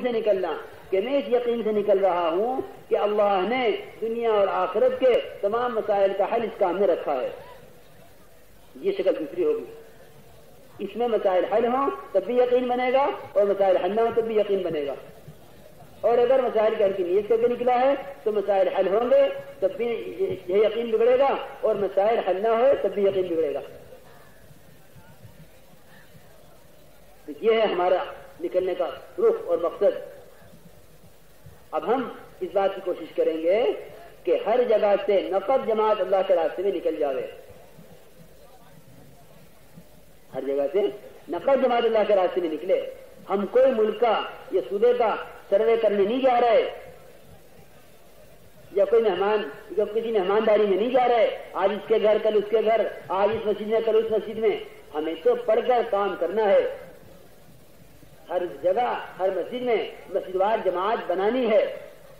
سے نکلنا کہ میں اس یقین سے نکل رہا ہوں کہ اللہ نے دنیا اور آخرت کے تمام مسائل کا حل اس کام میں رکھا ہے. یہ شکل دوسری ہوگی. اس میں مسائل حل ہوں تب بھی یقین بنے گا اور مسائل حل نہ ہوں تب بھی یقین بنے گا. اور اگر مسائل کا حل کی نیت کر کے نکلا ہے تو مسائل حل ہوں گے تب بھی یہ یقین بگڑے گا اور مسائل حل نہ ہو تب بھی یقین بگڑے گا. تو یہ ہے ہمارا نکلنے کا رخ اور مقصد. اب ہم اس بات کی کوشش کریں گے کہ ہر جگہ سے نقد جماعت اللہ کے راستے میں نکل جاوے. ہر جگہ سے نقد جماعت اللہ کے راستے میں نکلے. ہم کوئی ملک کا یا صوبے کا سروے کرنے نہیں جا رہے یا کوئی کسی مہمانداری میں نہیں جا رہے. آج اس کے گھر کل اس کے گھر، آج اس مسجد میں کل اس مسجد میں. ہمیں تو پڑھ کر کام کرنا ہے. ہر جگہ ہر مسجد میں مسجد وار جماعت بنانی ہے،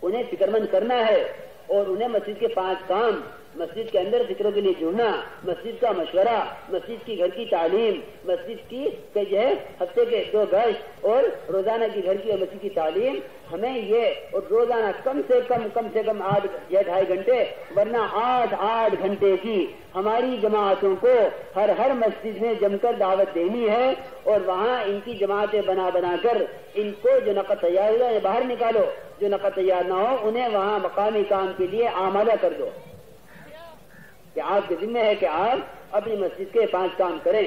انہیں فکر مند کرنا ہے اور انہیں مسجد کے 5 کام، مسجد کے اندر فکروں کے لیے جڑنا، مسجد کا مشورہ، مسجد کی گھر کی تعلیم، مسجد کی جو ہے ہفتے کے 2 گشت اور روزانہ کی گھر کی اور مسجد کی تعلیم. ہمیں یہ اور روزانہ کم سے کم 8 یا 2.5 گھنٹے ورنہ 8 گھنٹے کی ہماری جماعتوں کو ہر مسجد میں جم کر دعوت دینی ہے اور وہاں ان کی جماعتیں بنا کر ان کو جو نقد تیار ہو باہر نکالو، جو نقد تیار نہ ہو انہیں وہاں مقامی کام کے لیے آمادہ کر دو. کہ آپ کے ذمہ ہے کہ آپ اپنی مسجد کے 5 کام کریں.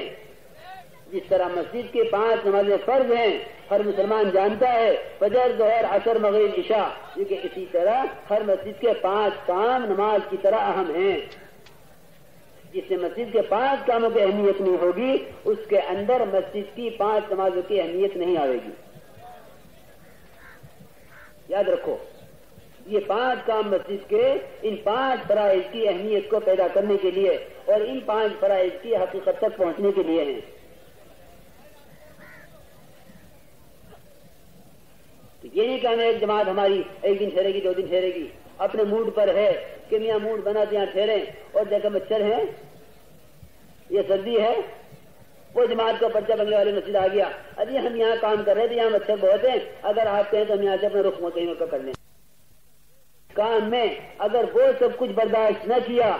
جس طرح مسجد کے 5 نمازیں فرض ہیں ہر مسلمان جانتا ہے، فجر ظہر عصر مغرب عشاء، کیونکہ اسی طرح ہر مسجد کے 5 کام نماز کی طرح اہم ہیں. جس سے مسجد کے 5 کاموں کی اہمیت نہیں ہوگی اس کے اندر مسجد کی 5 نمازوں کی اہمیت نہیں آئے گی. یاد رکھو یہ 5 کام مسجد کے ان 5 فرائض کی اہمیت کو پیدا کرنے کے لیے اور ان 5 فرائض کی حقیقت تک پہنچنے کے لیے ہیں. تو یہ نہیں کہ ہمیں ایک جماعت ہماری 1 دن ٹھہرے گی 2 دن ٹھہرے گی، اپنے موڈ پر ہے کہ میاں موڈ بنا تو یہاں ٹھہریں اور دیکھیں مچھر ہے، یہ سردی ہے، وہ جماعت کو پرچہ بنگلے والے مسجد آ گیا، ابھی ہم یہاں کام کر رہے تھے یہاں مچھر بہت ہیں، اگر آپ کہیں تو ہم یہاں سے اپنے رخ کہیں کر لیں. کام میں اگر وہ سب کچھ برداشت نہ کیا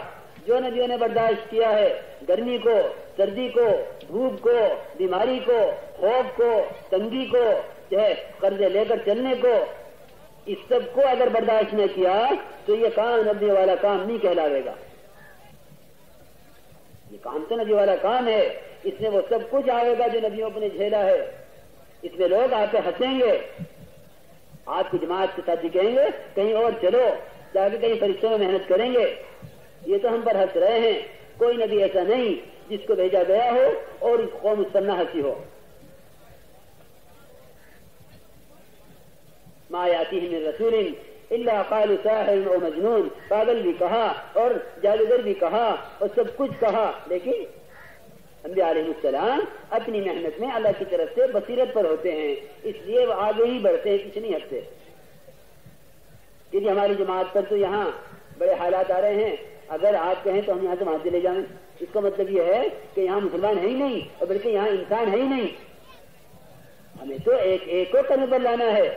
جو نبیوں نے برداشت کیا ہے، گرمی کو، سردی کو، دھوپ کو، بیماری کو، خوف کو، تنگی کو، جو ہے قرضے لے کر چلنے کو، اس سب کو اگر برداشت نہ کیا تو یہ کام نبی والا کام نہیں کہلاوے گا. یہ کام تو نبی والا کام ہے، اس میں وہ سب کچھ آئے گا جو نبیوں کو نے جھیلا ہے. اس میں لوگ آپ پہ ہنسیں گے، آپ کی جماعت کے ساتھ کہیں گے کہیں اور چلو، جا کے کہیں فرشتوں میں محنت کریں گے. یہ تو ہم پر ہنس رہے ہیں. کوئی نبی ایسا نہیں جس کو بھیجا گیا ہو اور اس قوم اس پر نہ ہنسی ہو. ما یاتیہم من رسول الا قالوا ساحر و مجنون، پاگل بھی کہا اور جادوگر بھی کہا اور سب کچھ کہا، لیکن انبیاء علیہ السلام اپنی محنت میں اللہ کی طرف سے بصیرت پر ہوتے ہیں، اس لیے وہ آگے ہی بڑھتے ہیں، پیچھے نہیں ہٹتے. کیونکہ ہماری جماعت پر تو یہاں بڑے حالات آ رہے ہیں، اگر آپ کہیں تو ہم یہاں سے وہاں چلے جائیں. اس کا مطلب یہ ہے کہ یہاں مسلمان ہے ہی نہیں اور بلکہ یہاں انسان ہے ہی نہیں. ہمیں تو ایک کو قدم پر لانا ہے.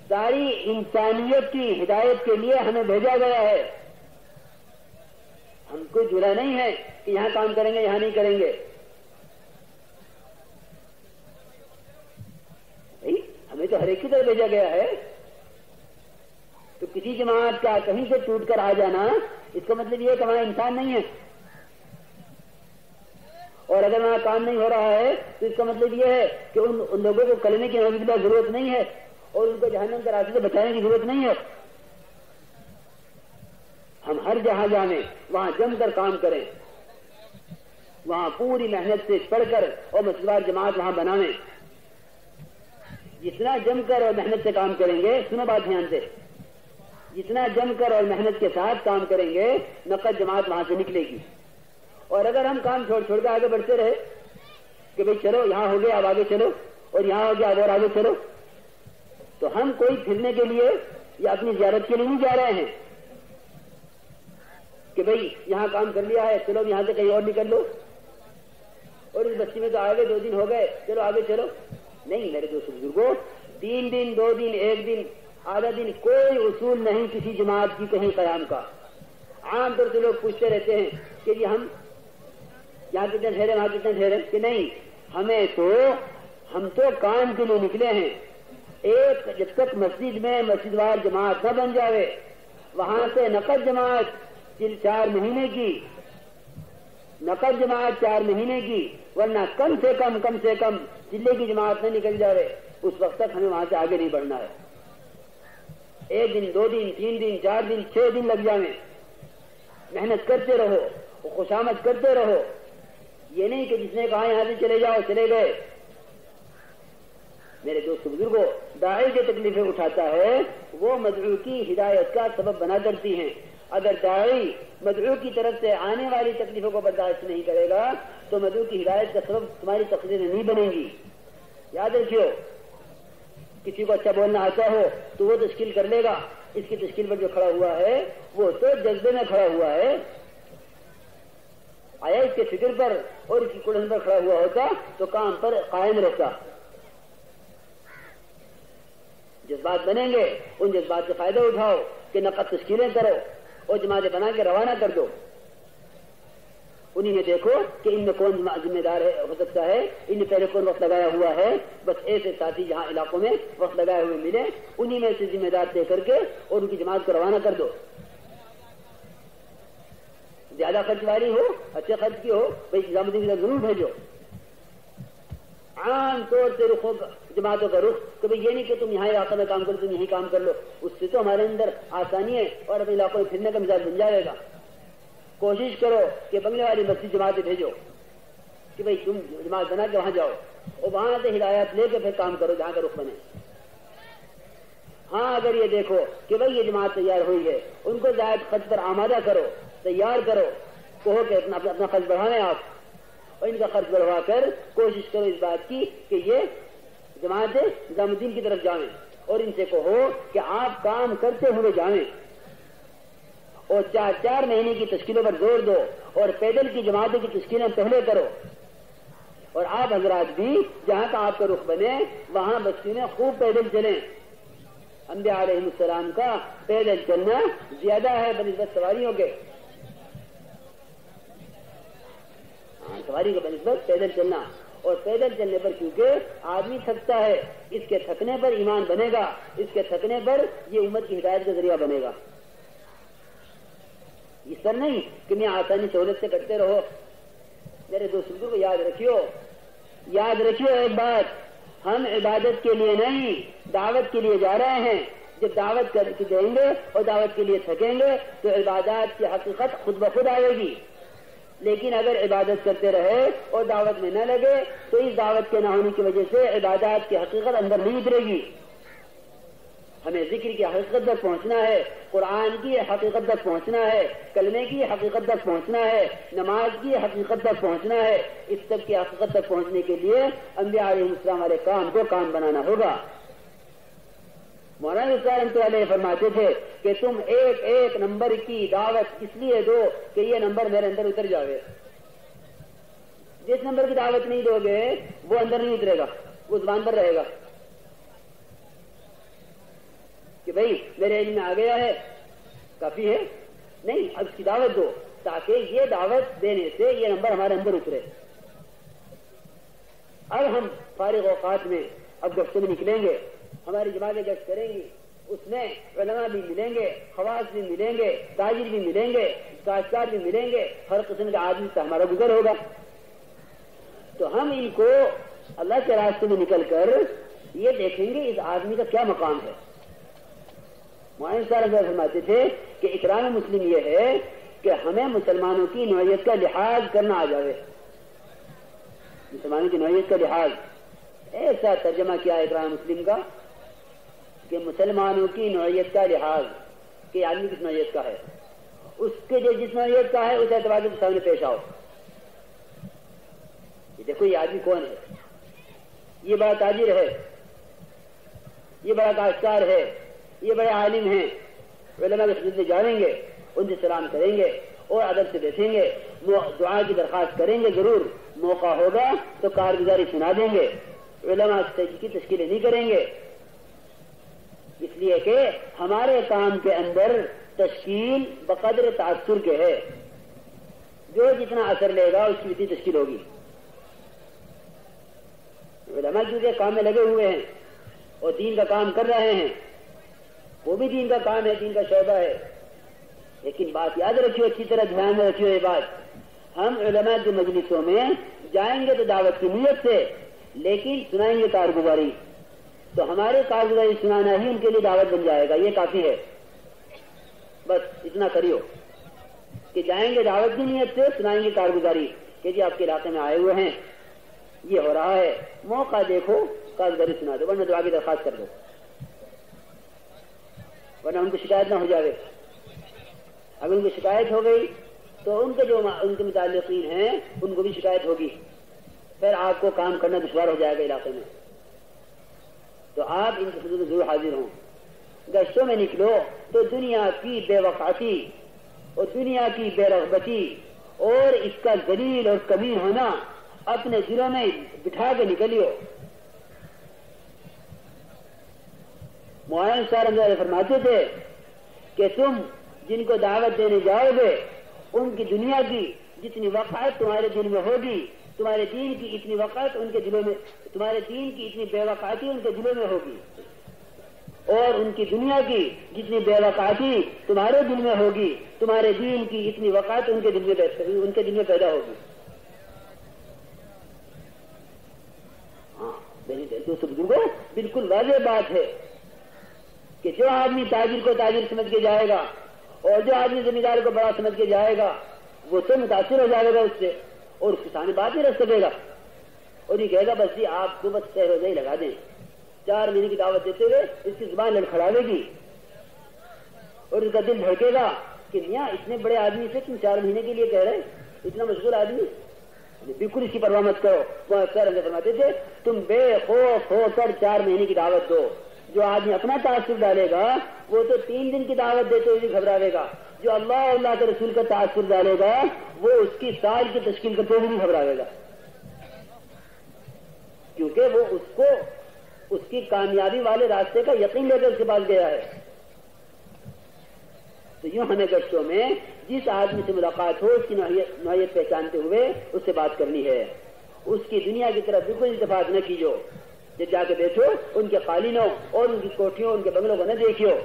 ساری انسانیت کی ہدایت کے لیے ہمیں بھیجا گیا ہے. ہم کو جڑا نہیں ہے کہ یہاں کام کریں گے یہاں نہیں کریں گے. ہمیں تو ہر ایک کی طرف بھیجا گیا ہے. تو کسی جماعت کا کہیں سے ٹوٹ کر آ جانا اس کا مطلب یہ ہے کہ وہاں انسان نہیں ہے، اور اگر وہاں کام نہیں ہو رہا ہے تو اس کا مطلب یہ ہے کہ ان لوگوں کو کلمے کی ضرورت نہیں ہے اور ان کو جہنم کے راستے سے بچانے کی ضرورت نہیں ہے. ہم ہر جہاں جانے وہاں جم کر کام کریں، وہاں پوری محنت سے پڑھ کر اور مسجد جماعت وہاں بناویں. جتنا جم کر اور محنت سے کام کریں گے، سنو بات دھیان سے، جتنا جم کر اور محنت کے ساتھ کام کریں گے نقد جماعت وہاں سے نکلے گی. اور اگر ہم کام چھوڑ کے آگے بڑھتے رہے کہ بھئی چلو یہاں ہو گیا اب آگے چلو اور یہاں ہو گیا اب اور آگے چلو، تو ہم کوئی پھرنے کے لیے یا اپنی زیارت کے لیے نہیں جا رہے ہیں کہ بھئی یہاں کام کر لیا ہے چلو یہاں سے کہیں اور نکل لو، اور اس بستی میں تو آگے 2 دن ہو گئے چلو آگے چلو. نہیں میرے دوست بزرگوں، 3 دن 2 دن 1 دن آدھا دن کوئی اصول نہیں کسی جماعت کی کہیں قیام کا. عام طور سے لوگ پوچھتے رہتے ہیں کہ جی ہم یہاں کتنے ٹھہرے وہاں کتنے ٹھہرے, کہ نہیں, ہم تو کام کے لیے نکلے ہیں. ایک جب تک مسجد میں مسجد وار جماعت نہ بن جاوے, وہاں سے نقد جماعت 4 مہینے کی, نقد جماعت 4 مہینے کی, ورنہ کم سے کم ضلع کی جماعت نہ نکل جاوے, اس وقت تک ہمیں وہاں سے آگے نہیں بڑھنا ہے. 1 دن 2 دن 3 دن 4 دن 6 دن لگ جائیں, محنت کرتے رہو, خوشامد کرتے رہو. یہ نہیں کہ جس نے کہا یہاں سے چلے جاؤ چلے گئے. میرے دوست بزرگوں, داعی جو تکلیفیں اٹھاتا ہے وہ مدعو کی ہدایت کا سبب بنا کرتی ہیں. اگر داعی مدعو کی طرف سے آنے والی تکلیفوں کو برداشت نہیں کرے گا تو مدعو کی ہدایت کا سبب تمہاری تقریریں نہیں بنیں گی. یاد رکھیو, کسی کو اچھا بولنا آتا ہو تو وہ تشکیل کر لے گا. اس کی تشکیل پر جو کھڑا ہوا ہے وہ تو جذبے میں کھڑا ہوا ہے. آیا اس کے فکر پر اور اس کی کڑن پر کھڑا ہوا ہوتا تو کام پر قائم رہتا. جذبات بنیں گے, ان جذبات سے فائدہ اٹھاؤ کہ نقد تشکیلیں کرو اور جماعتیں بنا کے روانہ کر دو. انہی میں دیکھو کہ ان میں کون ذمہ دار ہو سکتا ہے, ان میں پہلے کون وقت لگایا ہوا ہے. بس ایسے ساتھی جہاں علاقوں میں وقت لگائے ہوئے ملے انہی میں سے ذمہ دار طے کر کے اور ان کی جماعت کو روانہ کر دو. زیادہ خرچ والی ہو, اچھے خرچ کی ہو, بھائی نظام الدین کی طرف ضرور بھیجو. عام طور سے رخوں جماعتوں کا رخ کہ بھائی یہ نہیں کہ تم یہاں علاقے میں کام کرو تم یہی کام کر لو, اس سے تو ہمارے اندر آسانی ہے اور اپنے علاقوں میں پھرنے کا مزاج بن جائے گا. کوشش کرو کہ بنگلے والی مسجد جماعتیں بھیجو کہ بھائی تم جماعت بنا کے وہاں جاؤ اور وہاں سے ہدایات لے کے پھر کام کرو جہاں کا رخ بنے. ہاں اگر یہ دیکھو کہ بھائی یہ جماعت تیار ہوئی ہے, ان کو زائد خرچ پر آمادہ کرو, تیار کرو, کہو کہ اپنا خرچ بڑھائیں آپ, اور ان کا خرچ بڑھوا کر کوشش کرو اس بات کی کہ یہ جماعت نظام الدین کی طرف جائیں, اور ان سے کہو کہ آپ کام کرتے ہوئے جائیں اور 4 مہینے کی تشکیلوں پر زور دو اور پیدل کی جماعتوں کی تشکیلیں پہلے کرو. اور آپ حضرات بھی جہاں کا آپ کا رخ بنے وہاں بستی میں خوب پیدل چلیں. انبیاء علیہ السلام کا پیدل چلنا زیادہ ہے بنسبت سواریوں کے. سواری کے بنسبت پیدل چلنا, اور پیدل چلنے پر کیونکہ آدمی تھکتا ہے, اس کے تھکنے پر ایمان بنے گا, اس کے تھکنے پر یہ امت کی ہدایت کا ذریعہ بنے گا. اس طرح نہیں کہ میں آسانی سہولت سے کرتے رہو. میرے دوستوں کو یاد رکھیو ایک بات, ہم عبادت کے لیے نہیں دعوت کے لیے جا رہے ہیں. جب دعوت کر کے دیں گے اور دعوت کے لیے تھکیں گے تو عبادات کی حقیقت خود بخود آئے گی. لیکن اگر عبادت کرتے رہے اور دعوت میں نہ لگے تو اس دعوت کے نہ ہونے کی وجہ سے عبادات کی حقیقت اندر نہیں اترے گی. ہمیں ذکر کی حقیقت تک پہنچنا ہے, قرآن کی حقیقت تک پہنچنا ہے, کلمے کی حقیقت تک پہنچنا ہے, نماز کی حقیقت تک پہنچنا ہے. اس سب کی حقیقت تک پہنچنے کے لیے انبیاء علیہ السلام والے کام کو کام بنانا ہوگا. مولانا رحمۃ اللہ علیہ فرماتے تھے کہ تم ایک نمبر کی دعوت اس لیے دو کہ یہ نمبر میرے اندر اتر جاوے. جس نمبر کی دعوت نہیں دو گے وہ اندر نہیں اترے گا, وہ زبان پر رہے گا کہ بھائی میرے علم میں آ گیا ہے کافی ہے. نہیں, اب اس کی دعوت دو تاکہ یہ دعوت دینے سے یہ نمبر ہمارے اندر اترے. اب ہم فارغ اوقات میں اب گشت میں نکلیں گے, ہماری جماعتیں گشت کریں گی, اس میں علماء بھی ملیں گے, خواص بھی ملیں گے, تاجر بھی ملیں گے, کاشتکار بھی ملیں گے, ہر قسم کے آدمی سے ہمارا گزر ہوگا. تو ہم ان کو اللہ کے راستے میں نکل کر یہ دیکھیں گے اس آدمی کا کیا مقام ہے. مولانا صاحب فرماتے تھے کہ اکرام مسلم یہ ہے کہ ہمیں مسلمانوں کی نوعیت کا لحاظ کرنا آ جائے. مسلمانوں کی نوعیت کا لحاظ, ایسا ترجمہ کیا اکرام مسلم کا کہ مسلمانوں کی نوعیت کا لحاظ, کہ آدمی کس نوعیت کا ہے, اس کے جو جس نوعیت کا ہے اس اعتبار سے سامنے پیش آؤ. دیکھو یہ آدمی کون ہے, یہ بڑا تاجر ہے, یہ بڑا کاشتکار ہے, یہ بڑے عالم ہیں. علماء کے خدمت میں جائیں گے, ان سے سلام کریں گے اور ادب سے بیٹھیں گے, دعا کی درخواست کریں گے. ضرور موقع ہوگا تو کارگزاری سنا دیں گے. علماء کی تشکیلیں نہیں کریں گے, لیے کہ ہمارے کام کے اندر تشکیل بقدر تاثر کے ہے، جو جتنا اثر لے گا اس کی اتنی تشکیل ہوگی۔ علماء کیونکہ کام میں لگے ہوئے ہیں اور دین کا کام کر رہے ہیں، وہ بھی دین کا کام ہے، دین کا شعبہ ہے، لیکن بات یاد رکھیو، اچھی طرح دھیان میں رکھیو یہ بات، ہم علماء کی مجلسوں میں جائیں گے تو دعوت کی نیت سے، لیکن سنائیں گے کارگزاری، تو ہمارے کارگزاری سنانا ہی ان کے لیے دعوت بن جائے گا، یہ کافی ہے۔ بس اتنا کریو کہ جائیں گے دعوت کی نیت سے، سنائیں گے کارگزاری کہ جی آپ کے علاقے میں آئے ہوئے ہیں، یہ ہو رہا ہے، موقع دیکھو کارگزاری سنا دو، ورنہ دعا کی درخواست کر دو، ورنہ ان کو شکایت نہ ہو جائے۔ اگر ان کو شکایت ہو گئی تو ان کے جو ان کے متعلقین ہیں ان کو بھی شکایت ہوگی، پھر آپ کو کام کرنا دشوار ہو جائے گا علاقے میں۔ تو آپ ان کی حضور میں ضرور حاضر ہوں، گشتوں میں نکلو تو دنیا کی بے وقعتی اور دنیا کی بے رغبتی اور اس کا ذلیل اور کبیر ہونا اپنے دلوں میں بٹھا کے نکلیو۔ مولانا صاحب رحمۃ فرماتے تھے کہ تم جن کو دعوت دینے جاؤ گے ان کی دنیا کی جتنی وقعت تمہارے دل میں ہوگی، تمہارے دین کی اتنی وقعت ان کے دلوں میں، تمہارے دین کی اتنی بے وقعتی ان کے دلوں میں ہوگی، اور ان کی دنیا کی جتنی بے وقعتی تمہارے دل میں ہوگی، تمہارے دین کی اتنی وقعت ان کے دل میں پیدا ہوگی۔ ہاں دوستو بزرگوں، بالکل واضح بات ہے کہ جو آدمی تاجر کو تاجر سمجھ کے جائے گا اور جو آدمی زمیندار کو بڑا سمجھ کے جائے گا وہ تو متاثر ہو جائے گا اس سے، اور اس کے سامنے بات نہیں رکھ سکے گا، اور یہ کہے گا بس جی آپ کو بس سہ روزہ ہی لگا دیں، 4 مہینے کی دعوت دیتے ہوئے اس کی زبان لڑکھڑاوے گی اور اس کا دل دھڑکے گا کہ میاں اتنے بڑے آدمی سے تم 4 مہینے کے لیے کہہ رہے، اتنا مشغول آدمی، بالکل اس کی پرواہ مت کرو۔ وہ اکثر ہم فرماتے تھے تم بے خوف ہو کر 4 مہینے کی دعوت دو، جو آدمی اپنا تعصب ڈالے گا وہ تو 3 دن کی دعوت دیتے ہوئے گھبراوے گا، جو اللہ اور اللہ کے رسول کا تعصب ڈالے گا وہ اس کی سال کی تشکیل کرتے ہوئے بھی گھبراوے گا، کیونکہ وہ اس کو اس کی کامیابی والے راستے کا یقین لے کر اس کے پاس گیا ہے۔ تو یوں ہمیں گشتوں میں جس آدمی سے ملاقات ہو اس کی نوعیت پہچانتے ہوئے اس سے بات کرنی ہے، اس کی دنیا کی طرف بالکل التفات نہ کیجو، جب جا کے بیٹھو ان کے قالینوں اور ان کی کوٹھیوں ان کے بنگلوں کو نہ دیکھو،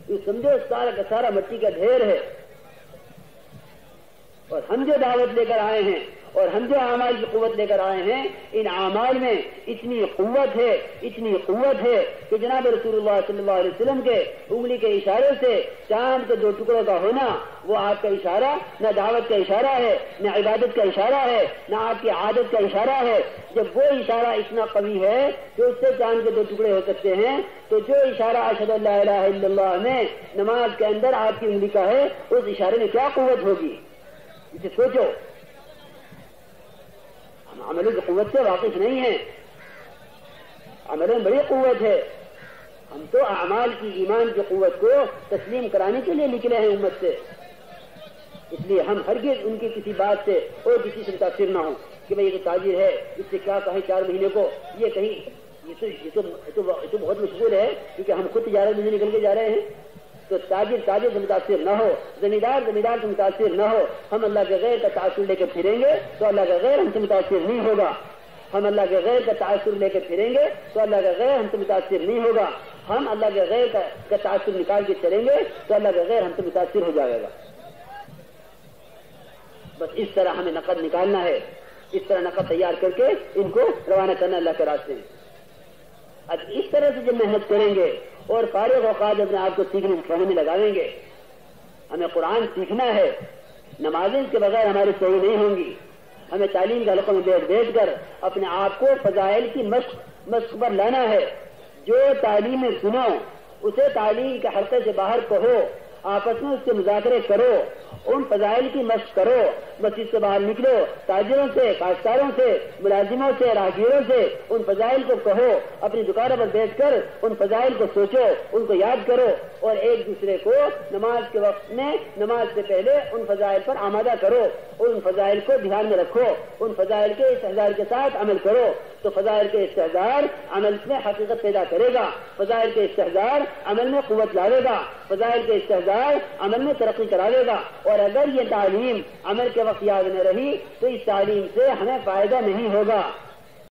یہ سمجھو سارا کا سارا مٹی کا ڈھیر ہے، اور ہم جو دعوت لے کر آئے ہیں اور ہم جو اعمال کی قوت لے کر آئے ہیں، ان اعمال میں اتنی قوت ہے کہ جناب رسول اللہ صلی اللہ علیہ وسلم کے انگلی کے اشارے سے چاند کے 2 ٹکڑوں کا ہونا وہ آپ کا اشارہ نہ دعوت کا اشارہ ہے، نہ عبادت کا اشارہ ہے، نہ آپ کی عادت کا اشارہ ہے۔ جب وہ اشارہ اتنا قوی ہے کہ اس سے چاند کے 2 ٹکڑے ہو سکتے ہیں، تو جو اشارہ اشہد ان لا الہ الا اللہ میں نماز کے اندر آپ کی انگلی کا ہے، اس اشارے میں کیا قوت ہوگی، اسے سوچو۔ ہم عملوں کی قوت سے واقف نہیں ہیں، عملوں میں بڑی قوت ہے، ہم تو اعمال کی ایمان کی قوت کو تسلیم کرانے کے لیے نکلے ہیں امت سے، اس لیے ہم ہرگز ان کی کسی بات سے اور کسی سے متاثر نہ ہوں کہ بھئی یہ تو تاجر ہے، اس سے کیا کہیں 4 مہینے کو، یہ کہیں یہ تو بہت مشغول ہے کیونکہ ہم خود تجارت میں نکل کے جا رہے ہیں، تو تاجر سے متاثر نہ ہو، زمیندار سے متاثر نہ ہو۔ ہم اللہ کے غیر کا تعصب لے کے پھریں گے تو اللہ کا غیر ہم سے متاثر نہیں ہوگا، ہم اللہ کے غیر کا تعصب لے کے پھریں گے تو اللہ کا غیر ہم سے متاثر نہیں ہوگا، ہم اللہ کے غیر کا تعصب نکال کے چلیں گے تو اللہ کا غیر ہم سے متاثر ہو جائے گا۔ بس اس طرح ہمیں نقد نکالنا ہے، اس طرح نقد تیار کر کے ان کو روانہ کرنا اللہ کے راستے میں۔ اب اس طرح سے جب محنت کریں گے اور فارغ اوقات اپنے آپ کو سیکھنے سکھانے میں لگاویں گے، ہمیں قرآن سیکھنا ہے، نمازیں کے بغیر ہماری صحیح نہیں ہوں گی، ہمیں تعلیم کے حلقوں میں بیٹھ کر اپنے آپ کو فضائل کی مشق پر لانا ہے۔ جو تعلیم سنو اسے تعلیم کے حلقے سے باہر کہو، آپس میں اس کے مذاکرے کرو، ان فضائل کی مشق کرو، مسجد سے باہر نکلو، تاجروں سے، کاشتکاروں سے، ملازموں سے، راہگیروں سے ان فضائل کو کہو، اپنی دکانوں پر بیٹھ کر ان فضائل کو سوچو، ان کو یاد کرو، اور ایک دوسرے کو نماز کے وقت میں نماز سے پہلے ان فضائل پر آمادہ کرو، ان فضائل کو دھیان میں رکھو، ان فضائل کے استحضار کے ساتھ عمل کرو، تو فضائل کے استحضار عمل میں حقیقت پیدا کرے گا، فضائل کے استحضار عمل میں قوت لاوے گا، فضائل کے استحضار عمل میں ترقی کراوے گا۔ اور اگر یہ تعلیم عمل کے وقت یاد نہ رہی تو اس تعلیم سے ہمیں فائدہ نہیں ہوگا۔